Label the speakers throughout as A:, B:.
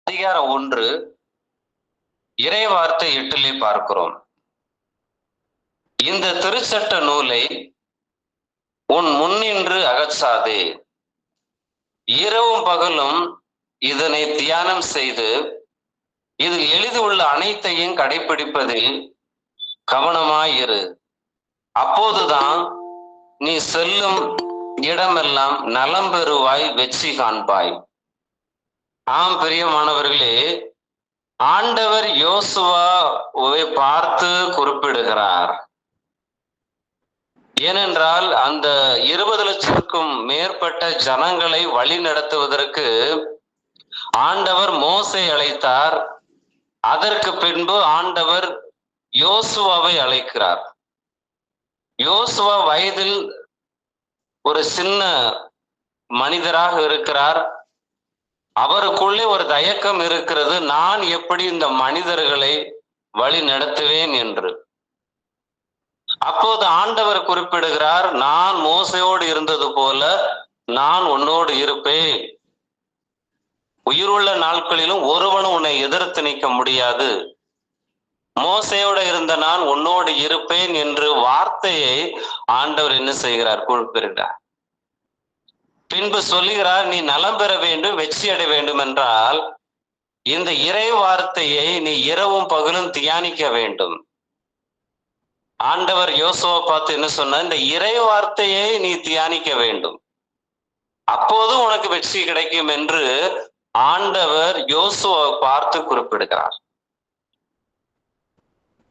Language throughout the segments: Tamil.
A: அதிகாரம் 1 இறை வார்த்தை 8 பார்க்கிறோம். இந்த திருச்சட்ட நூலை உன் முன்னின்று அகற்றாதே, இரவும் பகலும் இதனை தியானம் செய்து இதில் எழுதியுள்ள அனைத்தையும் கடைபிடிப்பதில் கவனமாயிரு. அப்போதுதான் நீ செல்லும் இடமெல்லாம் நலம் பெறுவாய், வெற்றி காண்பாய். ஆம் பிரியமானவர்களே, ஆண்டவர் யோசுவாவை பார்த்து குறிப்பிடுகிறார். ஏனென்றால் அந்த 20 லட்சத்துக்கும் மேற்பட்ட ஜனங்களை வழி நடத்துவதற்கு ஆண்டவர் மோசே அழைத்தார். அதற்கு பின்பு ஆண்டவர் யோசுவாவை அழைக்கிறார். யோசுவா வயதில் ஒரு சின்ன மனிதராக இருக்கிறார். அவருக்குள்ளே ஒரு தயக்கம் இருக்கிறது, நான் எப்படி இந்த மனிதர்களை வழி நடத்துவேன் என்று. அப்போது ஆண்டவர் குறிப்பிடுகிறார், நான் மோசையோடு இருந்தது போல நான் உன்னோடு இருப்பேன். உயிருள்ள நாட்களிலும் ஒருவனும் உன்னை எதிர்த்து நிற்க முடியாது. மோசையோடு இருந்த நான் உன்னோடு இருப்பேன் என்று வார்த்தையை ஆண்டவர் என்ன செய்கிறார்? குறிப்பிடுகிறார். பின்பு சொல்லுகிறார், நீ நலம் பெற வேண்டும், வெற்றி அடைய வேண்டும் என்றால் இந்த இறை வார்த்தையை நீ இரவும் பகலும் தியானிக்க வேண்டும். ஆண்டவர் யோசுவா பார்த்து என்ன சொன்னார்? இந்த இறை வார்த்தையை நீ தியானிக்க வேண்டும், அப்போது உனக்கு வெற்றி கிடைக்கும் என்று ஆண்டவர் யோசுவாவை பார்த்து குறிப்பிடுகிறார்.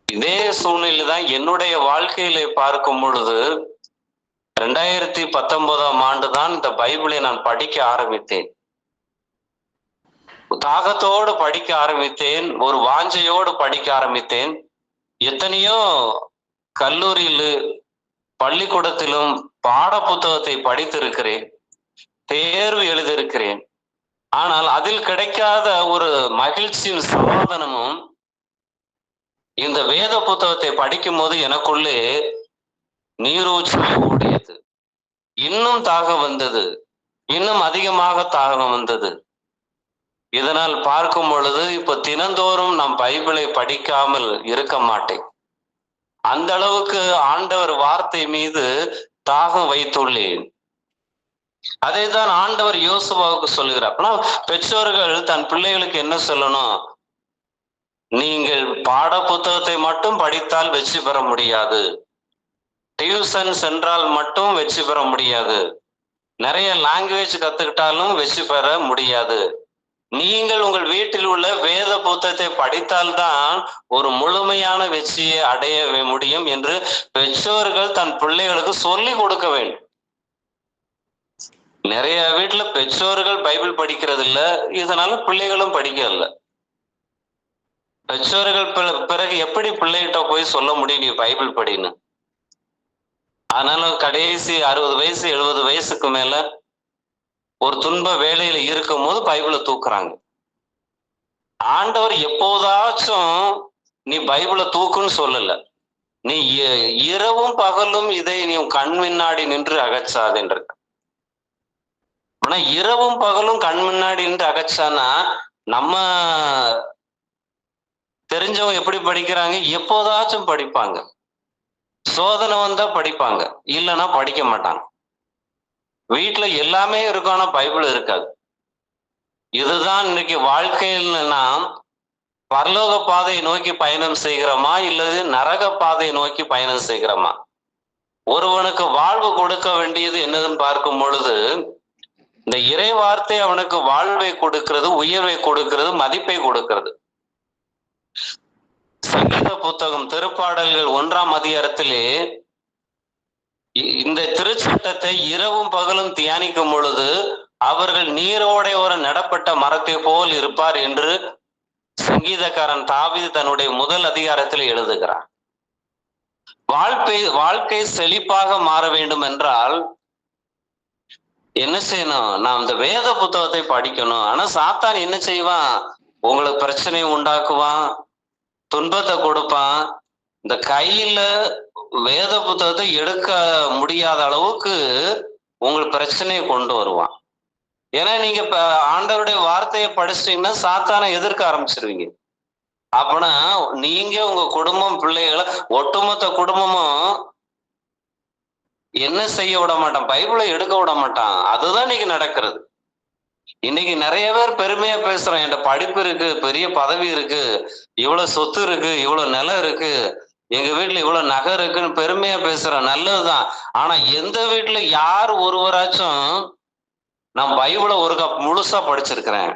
A: இதே சூழ்நிலை தான் என்னுடைய வாழ்க்கையில பார்க்கும் பொழுது 2019ஆம் ஆண்டு தான் இந்த பைபிளை நான் படிக்க ஆரம்பித்தேன். தாகத்தோடு படிக்க ஆரம்பித்தேன், ஒரு வாஞ்சையோடு படிக்க ஆரம்பித்தேன். எத்தனையோ கல்லூரியிலும் பள்ளிக்கூடத்திலும் பாட புத்தகத்தை படித்திருக்கிறேன், தேர்வு எழுதியிருக்கிறேன். ஆனால் அதில் கிடைக்காத ஒரு மகிழ்ச்சியும் சமாதானமும் இந்த வேத புத்தகத்தை படிக்கும் போது எனக்குள்ளே நீரூற்றி ஓடியது. இன்னும் தாகம் வந்தது, இன்னும் அதிகமாக தாகம் வந்தது. இதனால் பார்க்கும் பொழுது இப்ப தினந்தோறும் நாம் பைபிளை படிக்காமல் இருக்க மாட்டேன். அந்த அளவுக்கு ஆண்டவர் வார்த்தை மீது தாகம் வைத்துள்ளேன். அதை தான் ஆண்டவர் யோசுவாவுக்கு சொல்லுகிறார். அப்படின்னா பெற்றோர்கள் தன் பிள்ளைகளுக்கு என்ன சொல்லணும்? நீங்கள் பாட புத்தகத்தை மட்டும் படித்தால் வெற்றி பெற முடியாது, டியூஷன் சென்றால் மட்டும் வெற்றி பெற முடியாது, நிறைய லாங்குவேஜ் கத்துக்கிட்டாலும் வெற்றி பெற முடியாது. நீங்கள் உங்கள் வீட்டில் உள்ள வேத புத்தகத்தை படித்தால்தான் ஒரு முழுமையான வெற்றியை அடைய முடியும் என்று பெற்றோர்கள் தன் பிள்ளைகளுக்கு சொல்லி கொடுக்க வேண்டும். நிறைய வீட்டுல பெற்றோர்கள் பைபிள் படிக்கிறது இல்ல, இதனால பிள்ளைகளும் படிக்கல. பெற்றோர்கள் பிறகு எப்படி பிள்ளைகிட்ட போய் சொல்ல முடியும் நீ பைபிள் படின்னு? அதனால கடைசி 60 வயசு 70 வயசுக்கு மேல ஒரு துன்ப வேலையில இருக்கும் போது பைபிளை தூக்குறாங்க. ஆண்டவர் எப்போதாச்சும் நீ பைபிளை தூக்குன்னு சொல்லல, நீ இரவும் பகலும் இதை நீ கண் முன்னாடி நின்று அகற்றாதுன்ற. ஆனா இரவும் பகலும் கண் முன்னாடி நின்று அகற்றானா நம்ம தெரிஞ்சவங்க எப்படி படிக்கிறாங்க? எப்போதாச்சும் படிப்பாங்க, சோதனை வந்தா படிப்பாங்க, இல்லைன்னா படிக்க மாட்டாங்க. வீட்டுல எல்லாமே இருக்கும், ஆனா பைபிள் இருக்காது. இதுதான் இன்னைக்கு வாழ்க்கையில் நாம் பரலோக பாதையை நோக்கி பயணம் செய்கிறோமா இல்லது நரக பாதையை நோக்கி பயணம் செய்கிறோமா? ஒருவனுக்கு வாழ்வு கொடுக்க வேண்டியது என்னதுன்னு பார்க்கும் பொழுது இந்த இறை வார்த்தை அவனுக்கு வாழ்வை கொடுக்கிறது, உயர்வை கொடுக்கிறது, மதிப்பை கொடுக்கிறது. சங்கீத புத்தகம் திருப்பாடல்கள் 1ஆம் அதிகாரத்திலே இந்த திருச்சட்டத்தை இரவும் பகலும் தியானிக்கும் பொழுது அவர்கள் நீரோடை ஒரு நடப்பட்ட மரத்தை போல் இருப்பார் என்று சங்கீதக்காரன் தாவீது தன்னுடைய முதல் அதிகாரத்தில் எழுதுகிறார். வாழ்க்கை செழிப்பாக மாற வேண்டும் என்றால் என்ன செய்யணும்? நாம் இந்த வேத புத்தகத்தை படிக்கணும். ஆனா சாத்தான் என்ன செய்வான்? உங்களுக்கு பிரச்சனை உண்டாக்குவான், துன்பத்தை கொடுப்பான். இந்த கையில வேத புத்தகத்தை எடுக்க முடியாத அளவுக்கு உங்களுக்கு பிரச்சனையை கொண்டு வருவான். ஏன்னா நீங்க இப்ப ஆண்டவருடைய வார்த்தையை படிச்சிட்டீங்கன்னா சாத்தானை எதிர்க்க ஆரம்பிச்சிருவீங்க. அப்பனா நீங்க உங்க குடும்பம் பிள்ளைகளை ஒட்டுமொத்த குடும்பமும் என்ன செய்ய விட மாட்டான், பைபிளை எடுக்க விட மாட்டான். அதுதான் இன்னைக்கு நடக்கிறது. இன்னைக்கு நிறைய பேர் பெருமையா பேசுறோம், என்கிட்ட படிப்பு இருக்கு, பெரிய பதவி இருக்கு, இவ்வளவு சொத்து இருக்கு, இவ்வளவு நிலம் இருக்கு, எங்க வீட்டுல இவ்வளவு நகை இருக்குன்னு பெருமையா பேசுறோம். நல்லதுதான். ஆனா எந்த வீட்டுல யார் ஒருவராச்சும் நான் பைபிளை ஒரு முழுசா படிச்சிருக்கிறேன்,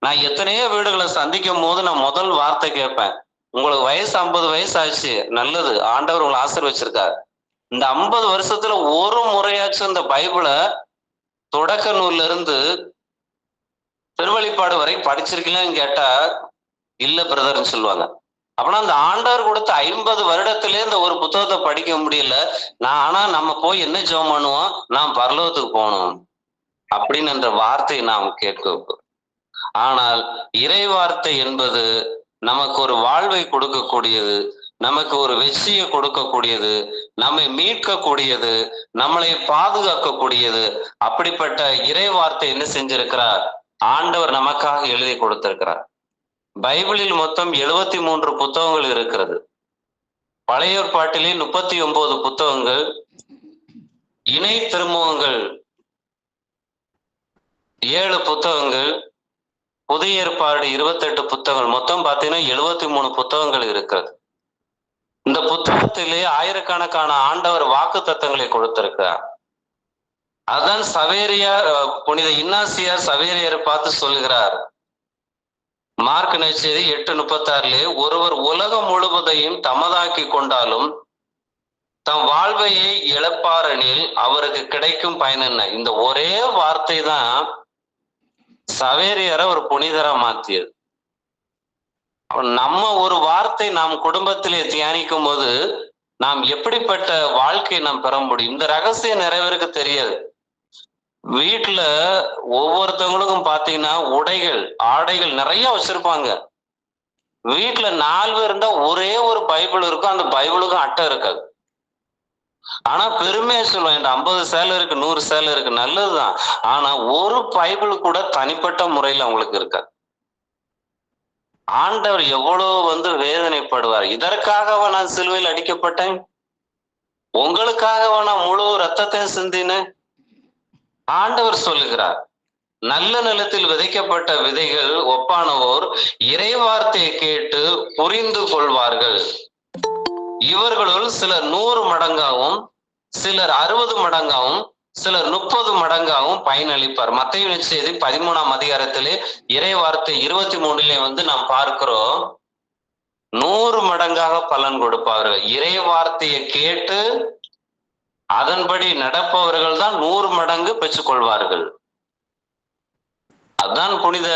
A: நான் எத்தனையோ வீடுகளை சந்திக்கும் போது நான் முதல் வார்த்தை கேட்பேன், உங்களுக்கு வயசு 50 வயசு ஆச்சு, நல்லது, ஆண்டவர் உங்களை ஆசீர்வச்சிருக்காரு, இந்த 50 வருஷத்துல ஒரு முறையாச்சும் இந்த பைபிளை தொடக்க நூல்ல இருந்து திருவெளிப்பாடு வரை படிச்சிருக்கீங்களான்னு கேட்டா இல்ல பிரதர்ன்னு சொல்லுவாங்க. அப்படின்னா அந்த ஆண்டவர் கொடுத்த 50 வருடத்திலே இந்த ஒரு புத்தகத்தை படிக்க முடியல. ஆனா நம்ம போய் என்ன ஜெபம் பண்ணுவோம், நாம் பரலோகத்துக்கு போகணும் அப்படின்னு என்ற வார்த்தையை நாம் கேட்க. ஆனால் இறை வார்த்தை என்பது நமக்கு ஒரு வாழ்வை கொடுக்கக்கூடியது, நமக்கு ஒரு வெற்றியை கொடுக்கக்கூடியது, நம்மை மீட்கக்கூடியது, நம்மளை பாதுகாக்கக்கூடியது. அப்படிப்பட்ட இறை வார்த்தை என்ன செஞ்சிருக்கிறார், ஆண்டவர் நமக்காக எழுதி கொடுத்திருக்கிறார். பைபிளில் மொத்தம் 73 புத்தகங்கள் இருக்கிறது. பழைய ஏற்பாட்டிலே 39 புத்தகங்கள், இணை திருமுகங்கள் 7 புத்தகங்கள், புதிய ஏற்பாடு 28 புத்தகங்கள், மொத்தம் பார்த்தீங்கன்னா 73 புத்தகங்கள் இருக்கிறது. இந்த புத்தகத்திலே ஆயிரக்கணக்கான ஆண்டவர் வாக்கு தத்தங்களை கொடுத்திருக்கிறார். அதான் சவேரியார், புனித இன்னாசியார் சவேரியாரை பார்த்து சொல்கிறார், மார்க் நற்செய்தி 8:36, ஒருவர் உலகம் முழுவதையும் தமதாக்கி கொண்டாலும் தம் வாழ்வையை இழப்பாரெனில் அவருக்கு கிடைக்கும் பயன் என்ன? இந்த ஒரே வார்த்தை தான் சவேரியாரை ஒரு புனிதரா மாத்தியது. நம்ம ஒரு வார்த்தை நாம் குடும்பத்திலே தியானிக்கும் போது நாம் எப்படிப்பட்ட வாழ்க்கையை நாம் பெற முடியும்? இந்த ரகசியம் நிறைய பேருக்கு தெரியாது. வீட்டுல ஒவ்வொருத்தவங்களுக்கும் பாத்தீங்கன்னா உடைகள், ஆடைகள் நிறைய வச்சிருப்பாங்க. வீட்டுல 4 பேர் இருந்தா ஒரே ஒரு பைபிள் இருக்கும், அந்த பைபிளுக்கும் அட்டை இருக்காது. ஆனா பெருமையா சொல்லுவேன், என்கிட்ட 50 சேலை இருக்கு, 100 சேலை இருக்கு, நல்லதுதான். ஆனா ஒரு பைபிள் கூட தனிப்பட்ட முறையில் அவங்களுக்கு இருக்காது. ஆண்டவர் எவ்வளவு வேதனைப்படுவார். இதற்காகவா நான் சிலுவையில் அடிக்கப்பட்டேன், உங்களுக்காகவா நான் முழு ரத்தத்தையும் சிந்தினேன். ஆண்டவர் சொல்லுகிறார், நல்ல நிலத்தில் விதைக்கப்பட்ட விதைகள் ஒப்பானவோர் இறை வார்த்தையை கேட்டு புரிந்து கொள்வார்கள். இவர்களுள் சிலர் 100 மடங்காகவும், சிலர் 60 மடங்காகவும், சிலர் 30 மடங்காகவும் பயனளிப்பார். மத்தேயு நற்செய்தி 13ஆம் அதிகாரத்திலே இறை வார்த்தை 23 நாம் பார்க்கிறோம், 100 மடங்காக பலன் கொடுப்பார்கள். இறை வார்த்தையை கேட்டு அதன்படி நடப்பவர்கள் தான் 100 மடங்கு பெற்றுக்கொள்வார்கள். அதான் புனித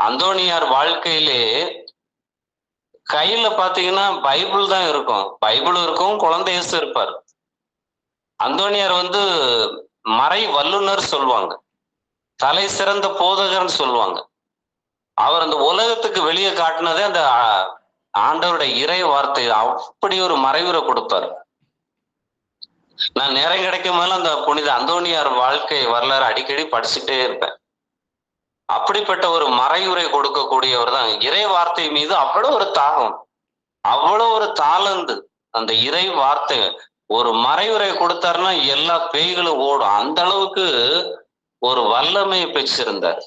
A: அந்தோனியார் வாழ்க்கையிலே கையில பாத்தீங்கன்னா பைபிள் தான் இருக்கும், பைபிள் இருக்கும், குழந்தை இயேசு இருப்பார். அந்தோனியார் மறை வல்லுனர் சொல்லுவாங்க, தலை சிறந்த போதகர்னு சொல்லுவாங்க. அவர் அந்த உலகத்துக்கு வெளியே காட்டினதே அந்த ஆண்டவருடைய இறை வார்த்தை. அப்படி ஒரு மறைவுரை கொடுப்பார். நான் நேரம் கிடைக்கும் போது அந்த புனித அந்தோனியார் வாழ்க்கை வரலாறு அடிக்கடி படிச்சுட்டே இருப்பேன். அப்படிப்பட்ட ஒரு மறைவுரை கொடுக்கக்கூடியவர் தான். இறை வார்த்தை மீது அவ்வளவு ஒரு தாகம், அவ்வளவு ஒரு தாளந்து. அந்த இறை வார்த்தை ஒரு மறைவுரை கொடுத்தாருன்னா எல்லா பேய்களும் ஓடும், அந்த அளவுக்கு ஒரு வல்லமை பெற்றிருந்தார்.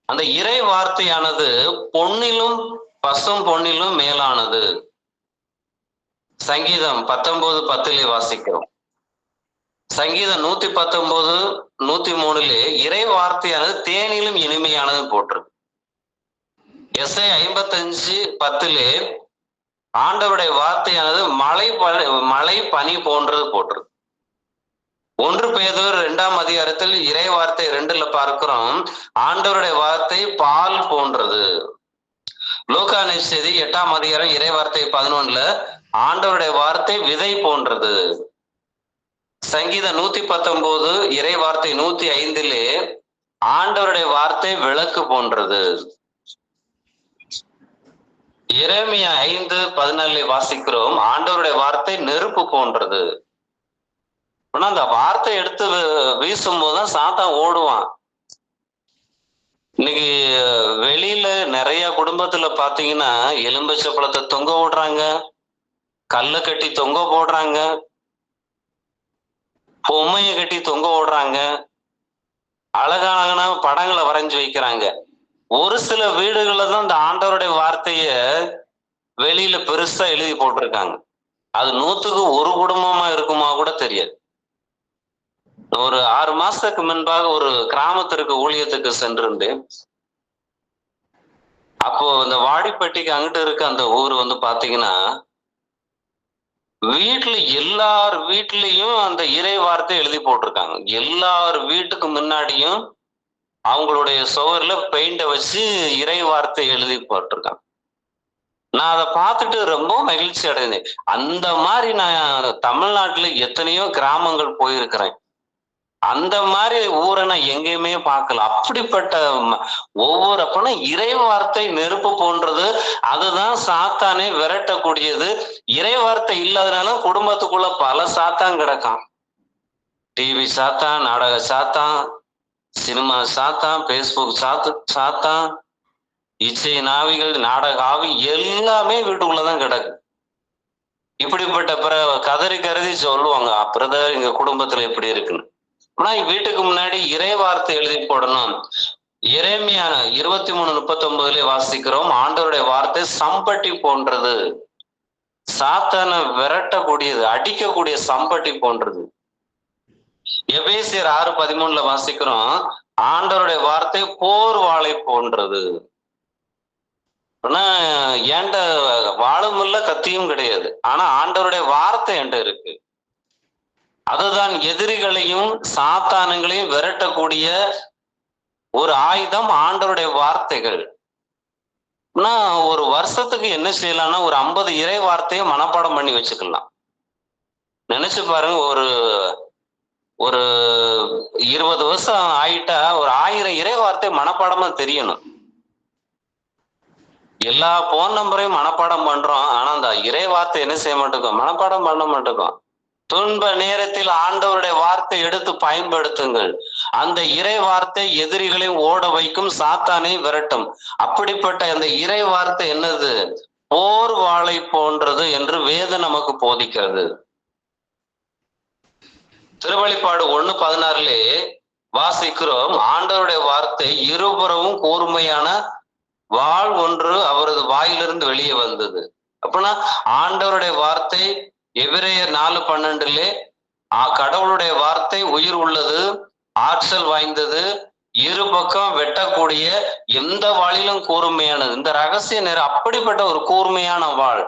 A: அந்த இறை வார்த்தையானது பொன்னிலும் பசும் பொன்னிலும் மேலானது. சங்கீதம் 19:10 வாசிக்கிறோம். சங்கீதம் 119:103 இறை வார்த்தையானது தேனிலும் இனிமையானது போட்டிருக்கு. எஸ்ஐ 55:10 ஆண்டவருடைய வார்த்தையானது மழை பனி போன்றது போட்டிருக்கு. 1 பேதுரு 2ஆம் அதிகாரத்தில் இறை வார்த்தை 2 பார்க்கிறோம், ஆண்டவருடைய வார்த்தை பால் போன்றது. லூக்கா நற்செய்தி 8ஆம் அதிகாரம் இறை வார்த்தை 11 ஆண்டவருடைய வார்த்தை விதை போன்றது. சங்கீதம் 119 இறை வார்த்தை 105 ஆண்டவருடைய வார்த்தை விளக்கு போன்றது. எரேமியா 5:14 வாசிக்கிறோம், ஆண்டவருடைய வார்த்தை நெருப்பு போன்றது. ஆனா அந்த வார்த்தை எடுத்து வீசும் போதுதான் சாத்தான் ஓடுவான். இன்னைக்கு வெளியில நிறைய குடும்பத்துல பாத்தீங்கன்னா எலும்பச்சை பழத்தை தொங்க விடுறாங்க, கல்லை கட்டி தொங்க போடுறாங்க, பொம்மையை கட்டி தொங்க விடுறாங்க, அழகான படங்களை வரைஞ்சு வைக்கிறாங்க. ஒரு சில வீடுகள்ல தான் இந்த ஆண்டவருடைய வார்த்தைய வெளியில பெருசா எழுதி போட்டிருக்காங்க. அது 100க்கு 1 குடும்பமா இருக்குமா கூட தெரியாது. ஒரு 6 மாசத்துக்கு முன்பாக ஒரு கிராமத்திற்கு ஊழியத்துக்கு சென்றிருந்தேன். அப்போ இந்த வாடிப்பட்டிக்கு அங்கிட்டு இருக்க அந்த ஊர் வந்து பாத்தீங்கன்னா, வீட்டுல எல்லார் வீட்லயும் அந்த இறை வார்த்தை எழுதி போட்டிருக்காங்க. எல்லார் வீட்டுக்கு முன்னாடியும் அவங்களுடைய சுவர்ல பெயிண்ட வச்சு இறை வார்த்தை எழுதி போட்டிருக்காங்க. நான் அதை பார்த்துட்டு ரொம்ப மகிழ்ச்சி அடைந்தேன். அந்த மாதிரி நான் தமிழ்நாட்டுல எத்தனையோ கிராமங்கள் போயிருக்கிறேன். அந்த மாதிரி ஊரை நான் எங்கேயுமே பார்க்கல. அப்படிப்பட்ட ஒவ்வொரு அப்பனா இறை வார்த்தை நெருப்பு போன்றது. அதுதான் சாத்தானே விரட்டக்கூடியது. இறை வார்த்தை இல்லாதனால குடும்பத்துக்குள்ள பல சாத்தான் கிடக்கான். டிவி சாத்தான், நாடக சாத்தான், சினிமா சாத்தான், பேஸ்புக் சாத்தான், இச்சை நாவிகள், நாடக ஆவி எல்லாமே வீட்டுக்குள்ளதான் கிடக்கு. இப்படிப்பட்ட கதறி கருதி சொல்லுவாங்க, பிரதர் எங்க குடும்பத்துல எப்படி இருக்குன்னு. ஆனா வீட்டுக்கு முன்னாடி இறை வார்த்தை எழுதி போடணும். எரேமியா 23:39 வாசிக்கிறோம், ஆண்டவருடைய வார்த்தை சம்பட்டி போன்றது, சாத்தானை விரட்டக்கூடியது, அடிக்கக்கூடிய சம்பட்டி போன்றது. எபேசியர் 6:13 வாசிக்கிறோம், ஆண்டவருடைய வார்த்தை போர் வாளை போன்றது. ஆனா ஏண்ட வாளும் இல்ல, கத்தியும் கிடையாது. ஆனா ஆண்டவருடைய வார்த்தை என்கிட்ட இருக்கு. அதுதான் எதிரிகளையும் சாத்தானங்களையும் விரட்டக்கூடிய ஒரு ஆயுதம் ஆண்டவருடைய வார்த்தைகள். ஒரு வருஷத்துக்கு என்ன செய்யலாம்னா ஒரு 50 இறை வார்த்தையை மனப்பாடம் பண்ணி வச்சுக்கலாம். நினைச்சு பாருங்க, ஒரு 20 வருஷம் ஆயிட்டா ஒரு 1000 இறை வார்த்தை மனப்பாடமா தெரியணும். எல்லா போன் நம்பரையும் மனப்பாடம் பண்றோம், ஆனா அந்த இறை வார்த்தை என்ன செய்ய மாட்டோம், மனப்பாடம் பண்ண மாட்டோம். துன்ப நேரத்தில் ஆண்டவருடைய வார்த்தை எடுத்து பயன்படுத்துங்கள். அந்த இறை வார்த்தை எதிரிகளையும் ஓட வைக்கும், சாத்தானை விரட்டும். அப்படிப்பட்ட அந்த இறை வார்த்தை என்னது, போர் வாளை போன்றது என்று வேதம் நமக்கு போதிக்கிறது. திருவெளிப்பாடு 1:16 வாசிக்கிறோம், ஆண்டவருடைய வார்த்தை இருபுறமும் கூர்மையான வாள் ஒன்று அவரது வாயிலிருந்து வெளியே வந்தது. அப்படின்னா ஆண்டவருடைய வார்த்தை எபிரேயர் 4:12 கடவுளுடைய வார்த்தை உயிர் உள்ளது, ஆற்றல் வாய்ந்தது, இரு பக்கம் வெட்டக்கூடிய, எந்த வாளிலும் கூர்மையானது. இந்த ரகசிய நேரம் அப்படிப்பட்ட ஒரு கூர்மையான வாள்.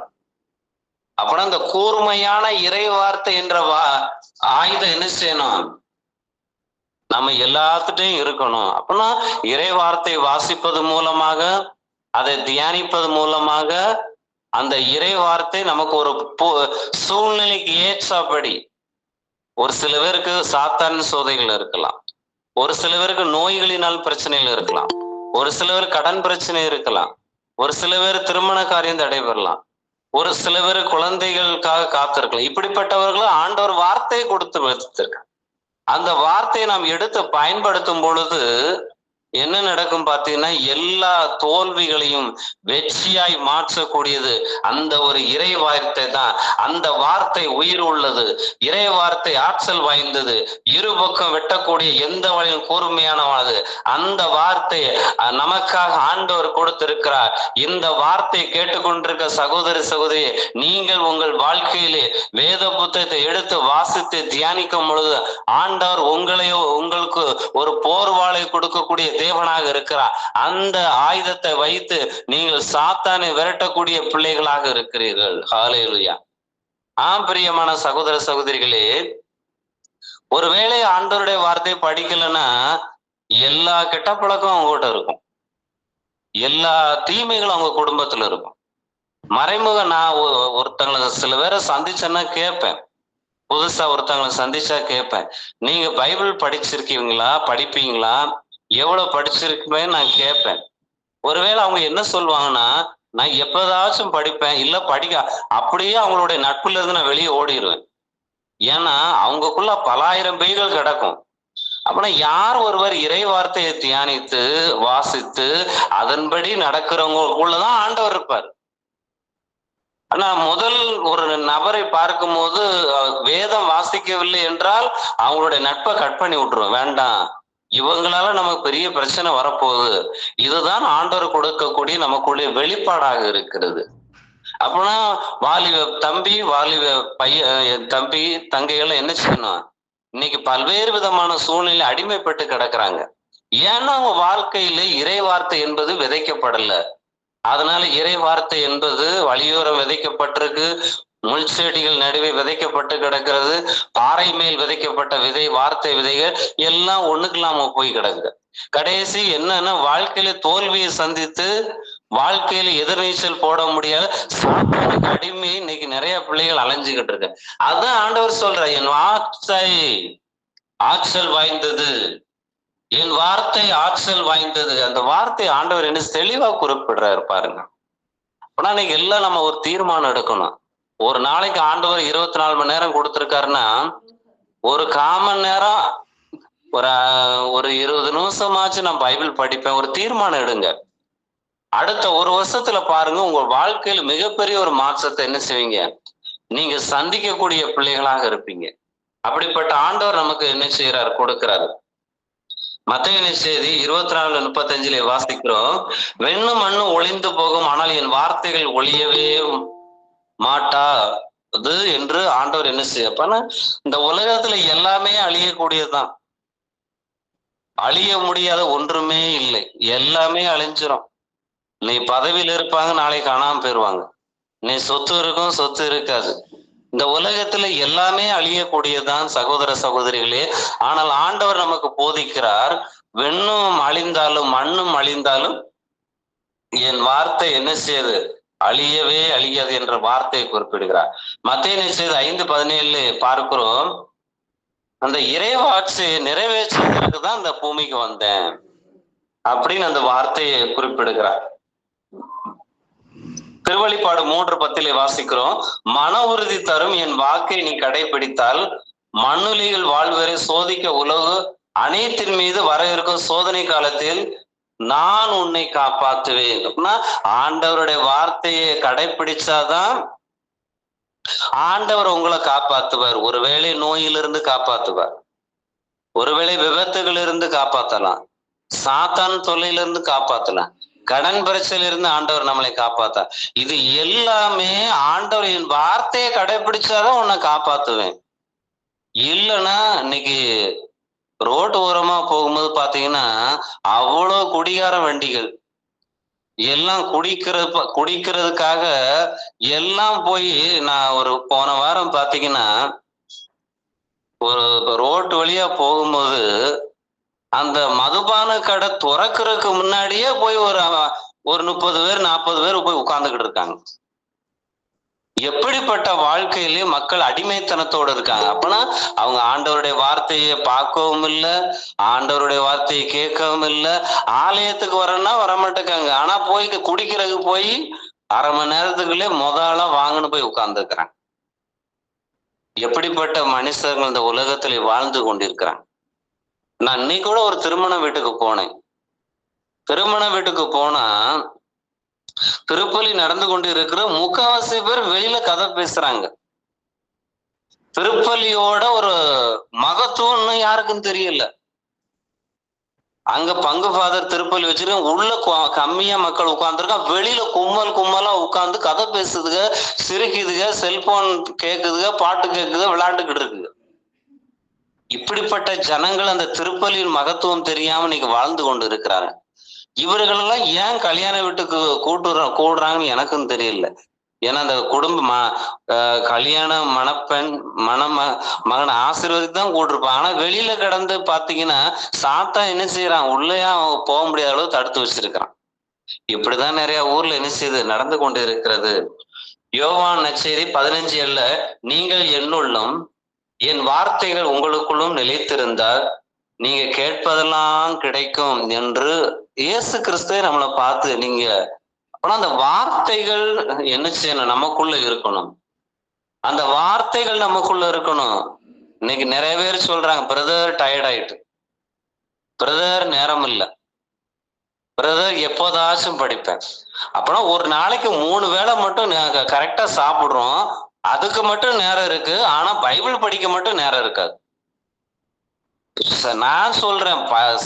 A: அப்படின்னா இந்த கூர்மையான இறை வார்த்தை என்ற ஆயுதம் என்ன செய்யணும், நம்ம எல்லாத்துட்டையும் இருக்கணும். அப்படின்னா இறை வார்த்தை வாசிப்பது மூலமாக, அதை தியானிப்பது மூலமாக அந்த இறை வார்த்தை நமக்கு ஒரு சூழ்நிலைக்கு ஏற்றபடி, ஒரு சில பேருக்கு சாத்தான சோதனைகள் இருக்கலாம், ஒரு சில பேருக்கு நோய்களினால் பிரச்சனைகள் இருக்கலாம், ஒரு சில பேர் கடன் பிரச்சனை இருக்கலாம், ஒரு சில பேர் திருமண காரியம் தடைபெறலாம், ஒரு சில பேர் குழந்தைகளுக்காக காத்திருக்கலாம். இப்படிப்பட்டவர்களும் ஆண்டவர் வார்த்தையை கொடுத்து வைத்திருக்க, அந்த வார்த்தையை நாம் எடுத்து பயன்படுத்தும் பொழுது என்ன நடக்கும் பார்த்தீங்கன்னா, எல்லா தோல்விகளையும் வெற்றியாய் மாற்றக்கூடியது அந்த ஒரு இறை வார்த்தை தான். அந்த வார்த்தை உயிர் உள்ளது, இறை வார்த்தை ஆற்றல் வாய்ந்தது, இரு பக்கம் வெட்டக்கூடிய, எந்த வழியும் கூர்மையானது. அந்த வார்த்தை நமக்காக ஆண்டவர் கொடுத்திருக்கிறார். இந்த வார்த்தை கேட்டுக்கொண்டிருக்க சகோதர சகோதரி, நீங்கள் உங்கள் வாழ்க்கையிலே வேத புத்தகத்தை எடுத்து வாசித்து தியானிக்கும் பொழுது ஆண்டவர் உங்களுக்கு ஒரு போர்வாளை கொடுக்கக்கூடிய தேவனாக இருக்கிறார். அந்த ஆயுதத்தை வைத்து நீங்கள் சாத்தானை விரட்டக்கூடிய பிள்ளைகளாக இருக்கிறீர்கள். ஹல்லேலூயா. பிரியமான சகோதர சகோதரிகளே, ஒருவேளை ஆண்டவருடைய வார்த்தையை படிக்கலைன்னா எல்லா கெட்ட பழக்கம் அவங்ககிட்ட இருக்கும், எல்லா தீமைகளும் அவங்க குடும்பத்துல இருக்கும். மறைமுக நான் ஒருத்தங்களை சில பேரை சந்திச்சேன்னா கேட்பேன், புதுசா ஒருத்தங்களை சந்திச்சா கேட்பேன், நீங்க பைபிள் படிச்சிருக்கீங்களா, படிப்பீங்களா, எவ்வளவு படிச்சிருக்குமே நான் கேட்பேன். ஒருவேளை அவங்க என்ன சொல்லுவாங்கன்னா, நான் எப்பதாச்சும் படிப்பேன், இல்ல படிக்க, அப்படியே அவங்களுடைய நட்புல இருந்து நான் வெளியே ஓடிடுவேன். ஏன்னா அவங்களுக்குள்ள பல ஆயிரம் பேய்கள் கிடக்கும். அப்படின்னா யார் ஒருவர் இறை வார்த்தையை தியானித்து வாசித்து அதன்படி நடக்கிறவங்களுக்குள்ளதான் ஆண்டவர் இருப்பார். ஆனா முதல் ஒரு நபரை பார்க்கும் போது வேதம் வாசிக்கவில்லை என்றால் அவங்களுடைய நட்பை கட் பண்ணி விட்டுருவோம். வேண்டாம், இவங்களால நமக்கு பெரிய பிரச்சனை வரப்போகுது. இதுதான் ஆண்டவர் கொடுக்கக்கூடிய நமக்குடைய வெளிப்பாடாக இருக்கிறது. அப்படின்னா வாலிப தம்பி, வாலிப பையன், தம்பி தங்கைகள் என்ன செய்யணும்? இன்னைக்கு பல்வேறு விதமான சூழ்நிலை அடிமைப்பட்டு கிடக்குறாங்க. ஏன்னா அவங்க வாழ்க்கையில இறை வார்த்தை என்பது விதைக்கப்படல. அதனால இறை வார்த்தை என்பது வழியோரம் விதைக்கப்பட்டிருக்கு, முள் செடிகள் நடுவே விதைக்கப்பட்டு கிடக்கிறது, பாறை மேல் விதைக்கப்பட்ட விதை, வார்த்தை விதைகள் எல்லாம் ஒண்ணுக்கெல்லாம போய் கிடக்குது. கடைசி என்னன்னா வாழ்க்கையில தோல்வியை சந்தித்து வாழ்க்கையில எதிர்நீச்சல் போட முடியாத சாத்தானுக்கு அடிமை இன்னைக்கு நிறைய பிள்ளைகள் அலைஞ்சுக்கிட்டு இருக்கு. அதான் ஆண்டவர் சொல்ற, என் வார்த்தை ஆற்றல் வாய்ந்தது, என் வார்த்தை ஆற்றல் வாய்ந்தது. அந்த வார்த்தை ஆண்டவர் என்ன தெளிவா குறிப்பிடுறாரு பாருங்க. ஆனா இன்னைக்கு எல்லாம் நம்ம ஒரு தீர்மானம் எடுக்கணும். ஒரு நாளைக்கு ஆண்டவர் 24 மணி நேரம் கொடுத்திருக்காருன்னா ஒரு 1/4 மணி நேரம் ஒரு 20 நிமிஷமாச்சு நான் பைபிள் படிப்பேன். ஒரு தீர்மானம் எடுங்க. அடுத்த ஒரு வருஷத்துல பாருங்க, உங்க வாழ்க்கையில மிகப்பெரிய ஒரு மாற்றத்தை என்ன செய்வீங்க, நீங்க சந்திக்கக்கூடிய பிள்ளைகளாக இருப்பீங்க. அப்படிப்பட்ட ஆண்டவர் நமக்கு என்ன செய்யறாரு, கொடுக்கிறாரு. மத்தேயு நற்செய்தி 24:35 வாசிக்கிறோம், வெண்ணும் மண்ணும் ஒளிந்து போகும், ஆனால் என் வார்த்தைகள் ஒளியவே மாட்டாது என்று ஆண்டவர் என்ன செய்யப்பானா, இந்த உலகத்துல எல்லாமே அழியக்கூடியதுதான், அழிய முடியாத ஒன்றுமே இல்லை, எல்லாமே அழிஞ்சிரும். நீ பதவியில் இருப்பாங்க, நாளைக்கு காணாம போயிருவாங்க. நீ சொத்து இருக்கும், சொத்து இருக்காது. இந்த உலகத்துல எல்லாமே அழியக்கூடியதான் சகோதர சகோதரிகளே. ஆனால் ஆண்டவர் நமக்கு போதிக்கிறார், வெண்ணும் அழிந்தாலும் மண்ணும் அழிந்தாலும் என் வார்த்தை என்ன செய்யுது, அழியவே அழியாது என்ற வார்த்தையை குறிப்பிடுகிறார். மத்தேயு நற்செய்தி 5:17 பார்க்கிறோம், அந்த இறைவாட்சியை நிறைவேற்றுவதற்கு தான் இந்த பூமிக்கு வந்தேன் அப்படின்னு அந்த வார்த்தையை குறிப்பிடுகிறார். திருவெளிப்பாடு 3:10 வாசிக்கிறோம், மன உறுதி தரும் என் வாக்கை நீ கடைபிடித்தால் மண்ணுலிகள் வாழ்வரை சோதிக்க உலகு அனைத்தின் மீது வர இருக்கும் சோதனை காலத்தில் நான் உன்னை காப்பாற்றுவேன். அப்படின்னா ஆண்டவருடைய வார்த்தையை கடைபிடிச்சாதான் ஆண்டவர் உங்களை காப்பாத்துவார். ஒருவேளை நோயிலிருந்து காப்பாத்துவார், ஒருவேளை விபத்துகளிலிருந்து காப்பாத்தலாம், சாத்தான் தொல்லையிலிருந்து காப்பாத்தலாம், கடன் பிரச்சனையிலிருந்து ஆண்டவர் நம்மளை காப்பாத்தா. இது எல்லாமே ஆண்டவரின் வார்த்தையை கடைபிடிச்சாதான் உன்னை காப்பாத்துவேன். இல்லைன்னா இன்னைக்கு ரோட்டு ஓரமா போகும்போது பாத்தீங்கன்னா அவ்வளவு குடிகார வண்டிகள் எல்லாம் குடிக்கிறதுக்காக எல்லாம் போய், நான் ஒரு போன வாரம் பாத்தீங்கன்னா ஒரு ரோட்டு வழியா போகும்போது அந்த மதுபான கடை துறக்கிறதுக்கு முன்னாடியே போய் ஒரு 30 பேர் 40 பேர் போய் உட்கார்ந்துகிட்டு இருக்காங்க. எப்படிப்பட்ட வாழ்க்கையிலே மக்கள் அடிமைத்தனத்தோடு இருக்காங்க. அப்பனா அவங்க ஆண்டவருடைய வார்த்தையை பார்க்கவும் இல்லை, ஆண்டவருடைய வார்த்தையை கேட்கவும் இல்லை, ஆலயத்துக்கு வரணும்னா வரமாட்டேக்காங்க. ஆனா போய் குடிக்கிறதுக்கு போய் 1/2 மணி நேரத்துக்குள்ளே முதல்ல வாங்கன்னு போய் உட்கார்ந்துருக்கிறாங்க. எப்படிப்பட்ட மனுஷர்கள் இந்த உலகத்துல வாழ்ந்து கொண்டிருக்கிறாங்க. நான் இன்னைக்கு கூட ஒரு திருமண வீட்டுக்கு போனேன். திருமண வீட்டுக்கு போனா திருப்பலி நடந்து கொண்டு இருக்கிற முக்காவாசி பேர் வெளியில கதை பேசுறாங்க. திருப்பலியோட ஒரு மகத்துவம்னு யாருக்கும் தெரியல. அங்க பங்கு ஃபாதர் திருப்பலி வச்சிருக்கேன், உள்ள கம்மியா மக்கள் உட்கார்ந்துருக்கான், வெளியில கும்மலா உட்கார்ந்து கதை பேசுதுங்க, சிரிக்குதுங்க, செல்போன் கேக்குதுங்க, பாட்டு கேக்குதுங்க, விளையாண்டுக்கிட்டு இருக்குங்க. இப்படிப்பட்ட ஜனங்கள் அந்த திருப்பலியின் மகத்துவம் தெரியாம இன்னைக்கு வாழ்ந்து கொண்டு இருக்கிறாங்க. இவர்களெல்லாம் ஏன் கல்யாண வீட்டுக்கு கூடுறாங்கன்னு எனக்கும் தெரியல. ஏன்னா அந்த குடும்ப கல்யாண மணப்பெண் மகனை ஆசீர்வதித்து தான் கூட்டிருப்பாங்க. ஆனா வெளியில கிடந்து பாத்தீங்கன்னா சாத்தா என்ன செய்யறான், உள்ளேயா போக முடியாத அளவு தடுத்து வச்சிருக்கிறான். இப்படிதான் நிறைய ஊர்ல என்ன செய்யுது நடந்து கொண்டு இருக்கிறது. யோவான் நற்செய்தி 15:7 நீங்கள் என்னுள்ளும் என் வார்த்தைகள் உங்களுக்குள்ளும் நிலைத்திருந்தால் நீங்க கேட்பதெல்லாம் கிடைக்கும் என்று இயேசு கிறிஸ்துவை நம்மளை பார்த்து நீங்க. ஆனா அந்த வார்த்தைகள் என்ன செய்யணும், நமக்குள்ள இருக்கணும். அந்த வார்த்தைகள் நமக்குள்ள இருக்கணும். இன்னைக்கு நிறைய பேர் சொல்றாங்க, பிரதர் டயர்ட் ஆயிட்டு, பிரதர் நேரம் இல்லை, பிரதர் எப்போதாச்சும் படிப்பேன். அப்புறம் ஒரு நாளைக்கு 3 வேளை மட்டும் கரெக்டா சாப்பிடுறோம், அதுக்கு மட்டும் நேரம் இருக்கு. ஆனா பைபிள் படிக்க மட்டும் நேரம் இருக்காது. நான் சொல்றேன்,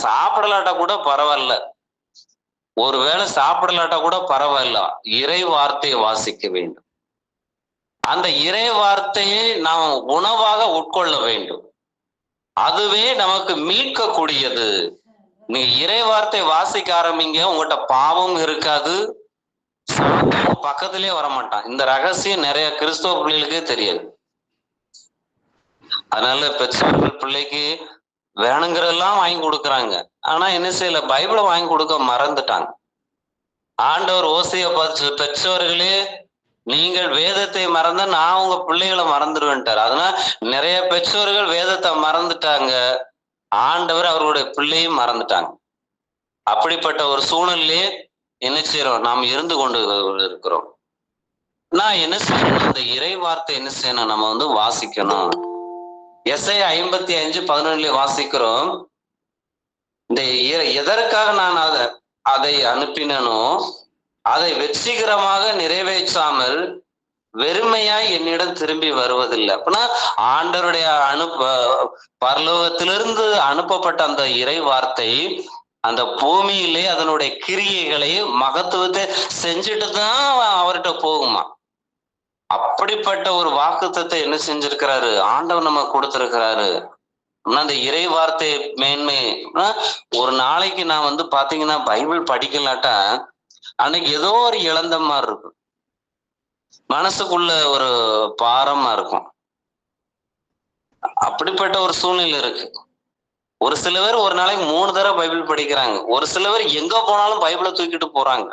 A: சாப்பிடலாட்டா கூட பரவாயில்ல, ஒருவேளை சாப்பிடலாட்டா கூட பரவாயில்ல, இறை வார்த்தையை வாசிக்க வேண்டும். அந்த இறை வார்த்தையை நாம் உணவாக உட்கொள்ள வேண்டும். அதுவே நமக்கு மீட்கக்கூடியது. நீங்க இறை வார்த்தை வாசிக்க ஆரம்பிங்க, உங்கள்கிட்ட பாவம் இருக்காது, பக்கத்திலே வரமாட்டான். இந்த ரகசியம் நிறைய கிறிஸ்தவ பிள்ளைகளுக்கே தெரியாது. அதனால பெற்றோர்கள் பிள்ளைக்கு வேணுங்கிறதெல்லாம் வாங்கி கொடுக்குறாங்க. ஆனா என்ன செய்யல, பைபிளை வாங்கி கொடுக்க மறந்துட்டாங்க. ஆண்டவர் ஓசையை பார்த்து, பெற்றோர்களே நீங்கள் வேதத்தை மறந்த நான் உங்க பிள்ளைகளை மறந்துடுவேன்ட்டார். அதனால நிறைய பெற்றோர்கள் வேதத்தை மறந்துட்டாங்க, ஆண்டவர் அவர்களுடைய பிள்ளையும் மறந்துட்டாங்க. அப்படிப்பட்ட ஒரு சூழ்நிலையே என்ன செய்யறோம், நாம் இருந்து கொண்டு இருக்கிறோம். நான் என்ன செய்யணும், இந்த இறை வார்த்தை என்ன செய்யணும், நம்ம வாசிக்கணும். எஸ்ஐயா 55:11 வாசிக்கிறோம். இந்த எதற்காக நான் அதை அனுப்பினோ அதை வெற்றிகரமாக நிறைவேற்றாமல் வெறுமையாய் என்னிடம் திரும்பி வருவதில்லை. அப்படின்னா ஆண்டவருடைய பரலோகத்திலிருந்து அனுப்பப்பட்ட அந்த இறை வார்த்தை அந்த பூமியிலே அதனுடைய கிரியைகளை மகத்துவத்தை செஞ்சுட்டு தான் அவர்கிட்ட போகுமா. அப்படிப்பட்ட ஒரு வாக்குத்தத்தை என்ன செஞ்சிருக்கிறாரு ஆண்டவர் நம்ம கொடுத்திருக்கிறாரு. அந்த இறை வார்த்தை மேன்மை. ஒரு நாளைக்கு நான் பாத்தீங்கன்னா பைபிள் படிக்கலாட்டா அன்னைக்கு ஏதோ ஒரு இழந்த மாதிரி இருக்கும், மனசுக்குள்ள ஒரு பாரமா இருக்கும். அப்படிப்பட்ட ஒரு சூழ்நிலை இருக்கு. ஒரு சில பேர் ஒரு நாளைக்கு 3 தடவை பைபிள் படிக்கிறாங்க. ஒரு சில பேர் எங்க போனாலும் பைபிளை தூக்கிட்டு போறாங்க.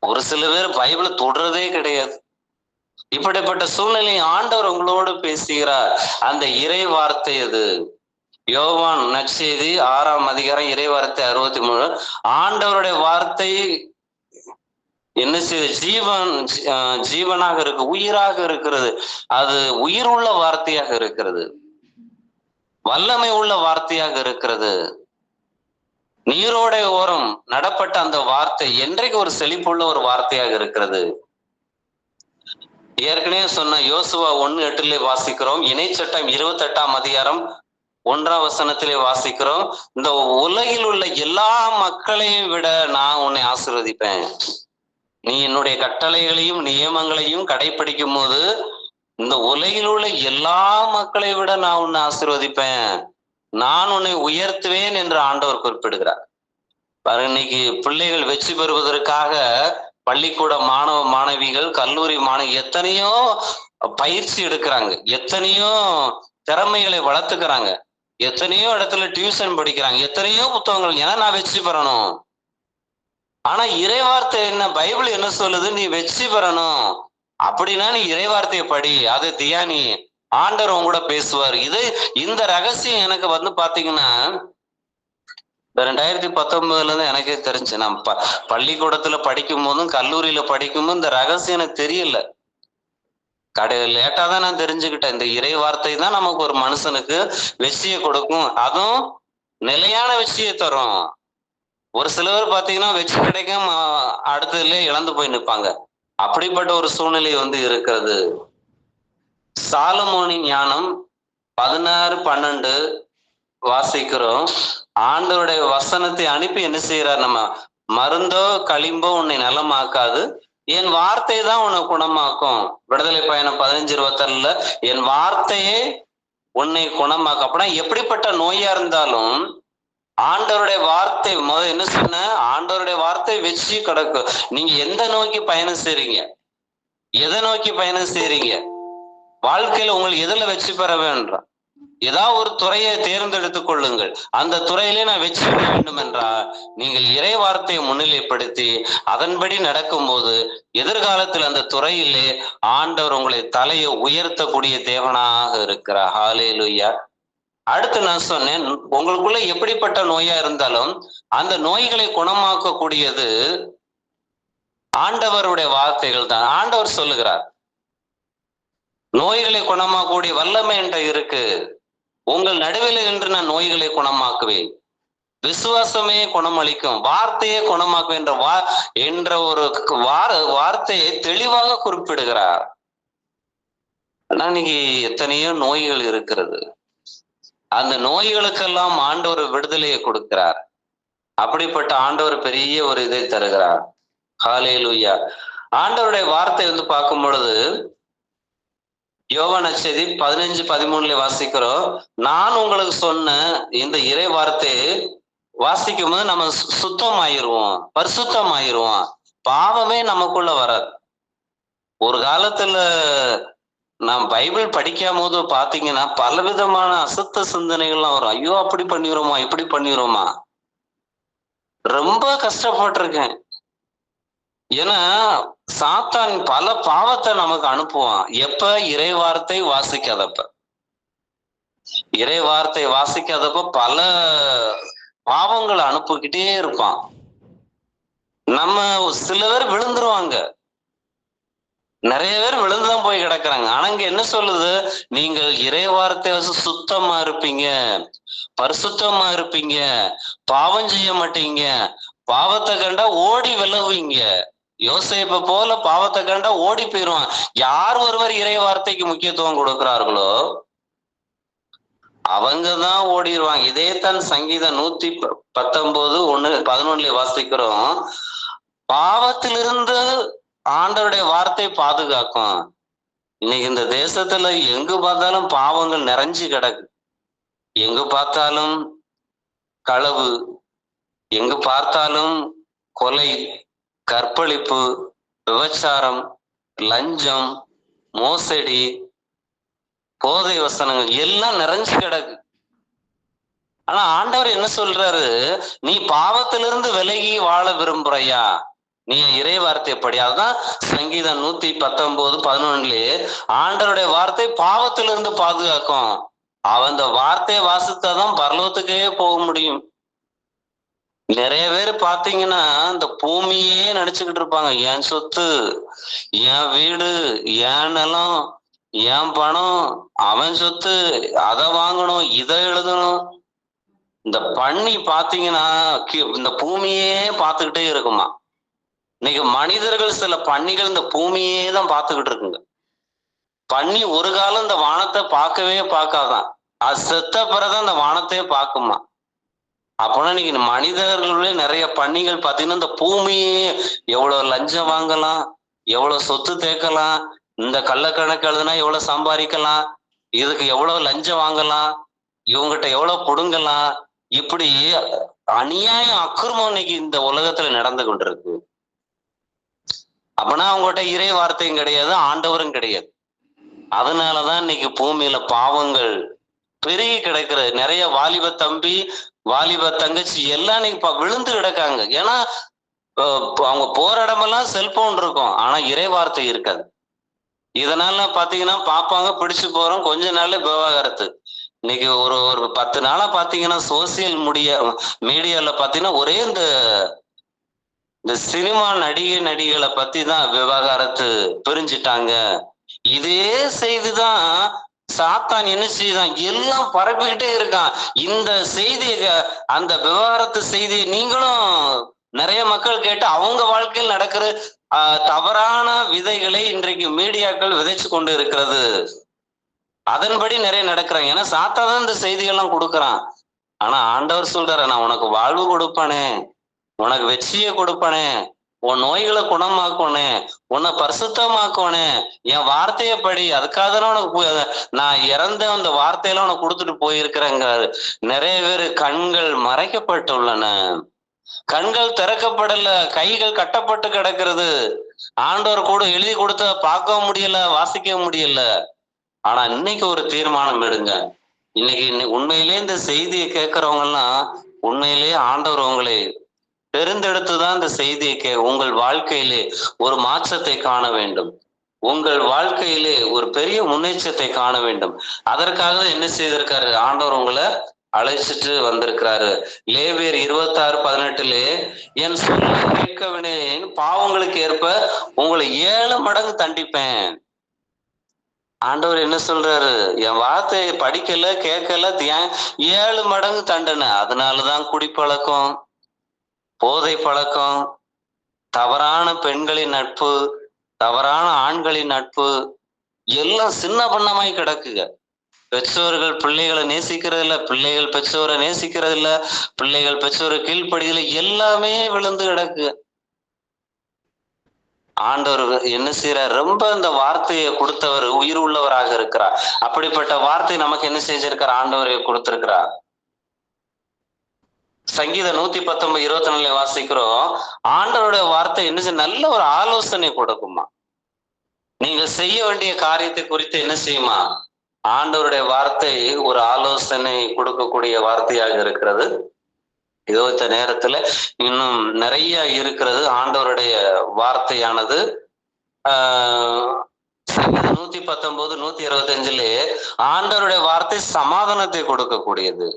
A: ஒரு சில பேர் பைபிளை தொடுறதே கிடையாது. இப்படிப்பட்ட சூழ்நிலை ஆண்டவர் உங்களோடு பேசுகிறார். அந்த இறை வார்த்தை அது. யோவான் நற்செய்தி 6ஆம் அதிகாரம் இறை வார்த்தை 63. ஆண்டவருடைய வார்த்தை என்ன செய்யுது, ஜீவனாக இருக்கு, உயிராக இருக்கிறது. அது உயிர் உள்ள வார்த்தையாக இருக்கிறது, வல்லமை உள்ள வார்த்தையாக இருக்கிறது. நீரோடை ஓரம் நடப்பட்ட அந்த வார்த்தை என்றைக்கு ஒரு செழிப்புள்ள ஒரு வார்த்தையாக இருக்கிறது. ஏற்கனவே சொன்ன யோசுவா 1:8 வாசிக்கிறோம். இணைச்சட்டம் 28ஆம் அதிகாரம் 1ஆம் வசனத்திலே வாசிக்கிறோம். இந்த உலகில் உள்ள எல்லா மக்களையும் விட நான் உன்னை ஆசீர்வதிப்பேன். நீ என்னுடைய கட்டளைகளையும் நியமங்களையும் கடைபிடிக்கும் போது இந்த உலகில் உள்ள எல்லா மக்களை விட நான் உன்னை ஆசீர்வதிப்பேன், நான் உன்னை உயர்த்துவேன் என்று ஆண்டவர் குறிப்பிடுகிறார். இன்னைக்கு பிள்ளைகள் வெற்றி பெறுவதற்காக பள்ளிக்கூட மாணவ மாணவிகள், கல்லூரி எத்தனையோ பயிற்சி எடுக்கிறாங்க, எத்தனையோ திறமைகளை வளர்த்துக்கிறாங்க, எத்தனையோ இடத்துல டியூஷன் படிக்கிறாங்க, எத்தனையோ புத்தகங்கள். ஏன்னா நான் வெற்றி பெறணும். ஆனா இறைவார்த்தை என்ன, பைபிள் என்ன சொல்லுது, நீ வெற்றி பெறணும் அப்படின்னா நீ இறைவார்த்தையை படி, அதை தியானி, ஆண்டவர் உங்க கூட பேசுவார். இந்த ரகசியம் எனக்கு பாத்தீங்கன்னா 2019 எனக்கே தெரிஞ்சு. நான் பள்ளிக்கூடத்துல படிக்கும் போதும் கல்லூரியில படிக்கும் போதும் இந்த ரகசியம் எனக்கு தெரியல. லேட்டா தான் நான் தெரிஞ்சுக்கிட்டேன். இந்த இறை வார்த்தை தான் நமக்கு ஒரு மனுஷனுக்கு வெற்றியை கொடுக்கும், அதுவும் நிலையான வெற்றியை தரும். ஒரு சில பேர் பாத்தீங்கன்னா வெற்றி கிடைக்கும், அடுத்ததுல இழந்து போய் நிற்பாங்க. அப்படிப்பட்ட ஒரு சூழ்நிலை இருக்கிறது. சாலமோனின் ஞானம் 16:12 வாசிக்கிறோம். ஆண்டவருடைய வசனத்தை அனுப்பி என்ன செய்யறார், நம்ம மருந்தோ களிம்போ உன்னை நலமாக்காது, என் வார்த்தை தான் உன்னை குணமாக்கும். விடுதலை பயணம் 15:26 என் வார்த்தையே உன்னை குணமாக்கும். அப்படின்னா எப்படிப்பட்ட நோயா இருந்தாலும் ஆண்டவருடைய வார்த்தை என்ன சொன்ன, ஆண்டவருடைய வார்த்தை வெற்றி கிடக்கும். நீங்க எந்த நோக்கி பயணம் செய்றீங்க, எதை நோக்கி பயணம் செய்றீங்க, வாழ்க்கையில உங்களுக்கு எதுல வெற்றி பெற வேண்டும், ஏதாவது ஒரு துறையை தேர்ந்தெடுத்துக் கொள்ளுங்கள். அந்த துறையிலே நான் வெற்றி பெற வேண்டும் என்றால் நீங்கள் இறை வார்த்தையை முன்னிலைப்படுத்தி அதன்படி நடக்கும்போது எதிர்காலத்தில் அந்த துறையிலே ஆண்டவர் உங்களை தலையை உயர்த்தக்கூடிய தேவனாக இருக்கிறார். ஹல்லேலூயா. அடுத்து நான் சொன்னேன், உங்களுக்குள்ள எப்படிப்பட்ட நோயா இருந்தாலும் அந்த நோய்களை குணமாக்கக்கூடியது ஆண்டவருடைய வார்த்தைகள் தான். ஆண்டவர் சொல்லுகிறார், நோய்களை குணமாக்கக்கூடிய வல்லமை என்ற இருக்கு. உங்கள் நடுவில் என்று நான் நோய்களை குணமாக்குவேன். விசுவாசமே குணமளிக்கும், வார்த்தையே குணமாக்கும் என்ற ஒரு வார்த்தையை தெளிவாக குறிப்பிடுகிறார். ஆனா இன்னைக்கு எத்தனையோ நோய்கள் இருக்கிறது. அந்த நோய்களுக்கெல்லாம் ஆண்டவர் விடுதலையை கொடுக்கிறார். அப்படிப்பட்ட ஆண்டவர் பெரிய ஒரு இதை தருகிறார். ஹல்லேலூயா. ஆண்டவருடைய வார்த்தை பார்க்கும் பொழுது யோவான் நற்செய்தி 15:13 வாசிக்கிறோம். நான் உங்களுக்கு சொன்ன இந்த இறை வார்த்தையை வாசிக்கும் போது நம்ம சுத்தமாயிருவோம், பரிசுத்தமாயிருவோம். பாவமே நமக்குள்ள வராது. ஒரு காலத்துல நான் பைபிள் படிக்காம போது பாத்தீங்கன்னா பலவிதமான அசுத்த சிந்தனைகள்லாம் வரும். ஐயோ அப்படி பண்ணிடுறோமா, இப்படி பண்ணிடுறோமா, ரொம்ப கஷ்டப்பட்டிருக்கேன். ஏன்னா சாத்தான் பல பாவத்தை நமக்கு அனுப்புவான். எப்ப? இறை வார்த்தை வாசிக்காதப்ப. இறை வார்த்தை வாசிக்காதப்ப பல பாவங்களை அனுப்பிக்கிட்டே இருப்பான். நம்ம சில பேர் விழுந்துருவாங்க, நிறைய பேர் விழுந்துதான் போய் கிடக்குறாங்க. ஆனா இங்க என்ன சொல்லுது? நீங்கள் இறை வார்த்தை சுத்தமா இருப்பீங்க, பரிசுத்தமா இருப்பீங்க, பாவம் செய்ய மாட்டீங்க, பாவத்தை கண்டா ஓடி விலகுவீங்க. யோசேப்பை போல பாவத்தை கண்டா ஓடி போயிடுவான். யார் ஒருவர் இறை வார்த்தைக்கு முக்கியத்துவம் கொடுக்கிறார்களோ அவங்கதான் ஓடிடுவாங்க. இதே தான் சங்கீதம் 119:1-11 வாசிக்கிறோம். பாவத்திலிருந்து ஆண்டவருடைய வார்த்தை பாதுகாக்கும். இன்னைக்கு இந்த தேசத்துல எங்கு பார்த்தாலும் பாவங்கள் நிறைஞ்சு கிடக்கு. எங்கு பார்த்தாலும் களவு, எங்கு பார்த்தாலும் கொலை, கற்பழிப்பு, விபச்சாரம், லஞ்சம், மோசடி, போதை வசனங்கள் எல்லாம் நிறைஞ்சு கிடக்கு. ஆனா ஆண்டவர் என்ன சொல்றாரு? நீ பாவத்திலிருந்து விலகி வாழ விரும்புறையா, நீ இறை வார்த்தை படி. அதுதான் சங்கீதம் 119:11 ஆண்டவருடைய வார்த்தை பாவத்திலிருந்து பாதுகாக்கும். அவன் இந்த வார்த்தையை வாசித்தாதான் பரலோகத்துக்கே போக முடியும். நிறைய பேர் பாத்தீங்கன்னா இந்த பூமியே நினைச்சுக்கிட்டு இருப்பாங்க. என் சொத்து, என் வீடு, என் நிலம், என் பணம், அவன் சொத்து, அதை வாங்கணும், இதை எழுதணும். இந்த பண்ணி பாத்தீங்கன்னா இந்த பூமியே பார்த்துக்கிட்டே இருக்குமா. இன்னைக்கு மனிதர்கள் சில பன்னிகள் இந்த பூமியே தான் பார்த்துக்கிட்டு இருக்குங்க. பன்னி ஒரு காலம் இந்த வானத்தை பார்க்கவே பார்க்காதான், அது செத்த பிறதான் இந்த வானத்தையே பார்க்குமா. அப்போனா இன்னைக்கு மனிதர்களுடைய நிறைய பன்னிகள் பாத்தீங்கன்னா இந்த பூமியே எவ்வளவு லஞ்சம் வாங்கலாம், எவ்வளவு சொத்து தேக்கலாம், இந்த கள்ளக்கணக்கு எழுதுனா எவ்வளவு சம்பாதிக்கலாம், இதுக்கு எவ்வளவு லஞ்சம் வாங்கலாம், இவங்கிட்ட எவ்வளவு புடுங்கலாம், இப்படி அநியாயம் அக்கிரமம் இன்னைக்கு இந்த உலகத்துல நடந்து கொண்டிருக்கு. அப்பனா அவங்ககிட்ட இறை வார்த்தையும் கிடையாது, ஆண்டவரும் கிடையாது. அதனாலதான் இன்னைக்கு பூமியில பாவங்கள் பெருகி கிடக்குறது. நிறைய வாலிப தம்பி, வாலிப தங்கச்சி எல்லாம் இன்னைக்கு விழுந்து கிடக்காங்க. ஏன்னா அவங்க போற இடமெல்லாம் செல்போன் இருக்கும், ஆனா இறை வார்த்தை இருக்காது. இதனால பாத்தீங்கன்னா பாப்பாங்க, பிடிச்சு போறோம், கொஞ்ச நாள்ல விவாகரத்து. இன்னைக்கு ஒரு 10 நாளா பாத்தீங்கன்னா சோசியல் மீடியால பாத்தீங்கன்னா ஒரே இந்த சினிமா நடிகளை பத்தி தான் விவாகரத்து, பிரிஞ்சிட்டாங்க. இதே செய்திதான் சாத்தான் என்ன செய்தான், எல்லாம் பரப்பிக்கிட்டே இருக்கான். இந்த செய்தி, அந்த விவாகரத்து செய்தி நீங்களும் நிறைய மக்கள் கேட்டு அவங்க வாழ்க்கையில் நடக்கிற தவறான விதைகளை இன்றைக்கு மீடியாக்கள் விதைச்சு கொண்டு இருக்கிறது. அதன்படி நிறைய நடக்கிறாங்க. ஏன்னா சாத்தான் இந்த செய்திகள்லாம் கொடுக்குறான். ஆனா ஆண்டவர் சொல்றாரு, நான் உனக்கு வாழ்வு கொடுப்பானே, உனக்கு வெற்றியை கொடுப்பானே, உன் நோய்களை குணமாக்கணே, உன்னை பரிசுத்தமாக்கணே, என் வார்த்தையை படி, அதுக்காக தானே உனக்கு நான் இறந்த அந்த வார்த்தையெல்லாம் உனக்கு கொடுத்துட்டு போயிருக்கிறேங்க. நிறைய பேர் கண்கள் மறைக்கப்பட்டுள்ளன, கண்கள் திறக்கப்படல, கைகள் கட்டப்பட்டு கிடக்கிறது. ஆண்டவர் கூட எழுதி கொடுத்த பார்க்க முடியல, வாசிக்க முடியல. ஆனா இன்னைக்கு ஒரு தீர்மானம் எடுங்க. இன்னைக்கு உண்மையிலே இந்த செய்தியை கேட்கறவங்க எல்லாம் உண்மையிலேயே ஆண்டவர் உங்களை தெரிந்தெடுத்துதான் இந்த செய்தியை உங்கள் வாழ்க்கையிலே ஒரு மாற்றத்தை காண வேண்டும், உங்கள் வாழ்க்கையிலே ஒரு பெரிய முன்னேற்றத்தை காண வேண்டும். அதற்காக என்ன செய்திருக்காரு? ஆண்டவர் உங்களை அழைச்சிட்டு வந்திருக்கிறாரு. லேவியர் 26:18 என் சொல்ல கேட்கவினேன், பாவங்களுக்கு ஏற்ப உங்களை 7 மடங்கு தண்டிப்பேன். ஆண்டவர் என்ன சொல்றாரு? என் வார்த்தையை படிக்கல, கேட்கல, 7 மடங்கு தண்டனை. அதனாலதான் குடிப்பழக்கம், போதை பழக்கம், தவறான பெண்களின் நட்பு, தவறான ஆண்களின் நட்பு எல்லாம் சின்ன பண்ணமாய் கிடக்குங்க. பெற்றோர்கள் பிள்ளைகளை நேசிக்கிறது இல்ல, பிள்ளைகள் பெற்றோரை நேசிக்கிறது இல்ல, பிள்ளைகள் பெற்றோரை கீழ்ப்படிதல, எல்லாமே விழுந்து கிடக்கு. ஆண்டவர் என்ன செய்யறார்? ரொம்ப இந்த வார்த்தையை கொடுத்தவர் உயிர் உள்ளவராக இருக்கிறார். அப்படிப்பட்ட வார்த்தை நமக்கு என்ன செஞ்சிருக்கிறார்? ஆண்டவரை கொடுத்திருக்கிறார். சங்கீதம் 119 24 வாசிக்கிறோம். ஆண்டவருடைய வார்த்தை என்ன செய்ய? நல்ல ஒரு ஆலோசனை கொடுக்குமா. நீங்க செய்ய வேண்டிய காரியத்தை குறித்து என்ன செய்யுமா? ஆண்டவருடைய வார்த்தை ஒரு ஆலோசனை கொடுக்கக்கூடிய வார்த்தையாக இருக்கிறது. இதோ இந்த நேரத்துல இன்னும் நிறைய இருக்கிறது. ஆண்டவருடைய வார்த்தையானது சங்கீதம் 119 125 ஆண்டவருடைய வார்த்தை சமாதானத்தை கொடுக்கக்கூடியது.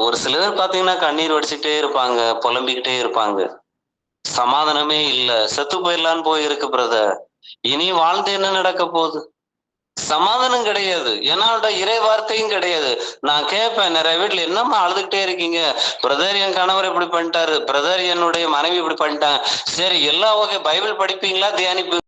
A: ஒரு சில பேர் பாத்தீங்கன்னா கண்ணீர் வடிச்சுட்டே இருப்பாங்க, புலம்பிக்கிட்டே இருப்பாங்க. சமாதானமே இல்ல, செத்து போயிடலான்னு போயிருக்கு பிரதர். இனி வாழ்ந்து என்ன நடக்க போகுது? சமாதானம் கிடையாது. ஏன்னா இறை வார்த்தையும் கிடையாது. நான் கேட்பேன் நிறைய வீட்டுல, என்னம்மா அழுதுகிட்டே இருக்கீங்க? பிரதர் என் கணவர் இப்படி பண்ணிட்டாரு, பிரதர் என்னுடைய மனைவி இப்படி பண்ணிட்டாங்க. சரி, எல்லா வகை பைபிள் படிப்பீங்களா, தியானிப்பீங்களா?